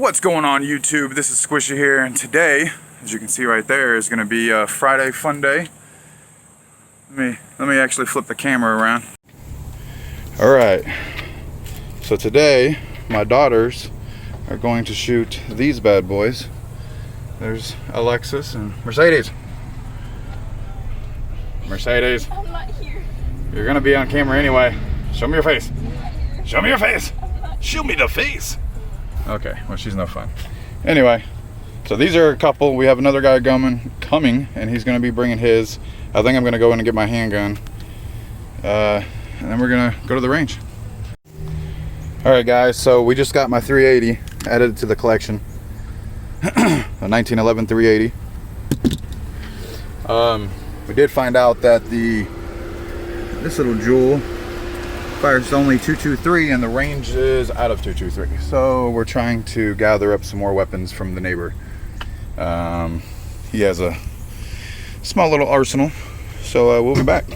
What's going on YouTube? This is Squishy here, and today, as you can see right there, is going to be a Friday fun day. Let me actually flip the camera around. Alright, so today my daughters are going to shoot these bad boys. There's Alexis and Mercedes. Mercedes. I'm not here. You're going to be on camera anyway. Show me your face. Show me your face. Show me the face. Okay, well, she's no fun. Anyway, so these are a couple. We have another guy coming, and he's going to be bringing his. I think I'm going to go in and get my handgun. And then we're going to go to the range. Alright guys, so we just got my 380 added to the collection. A 1911 380. We did find out that this little jewel fires only 223 and the range is out of 223. So we're trying to gather up some more weapons from the neighbor. He has a small little arsenal. So we'll be back.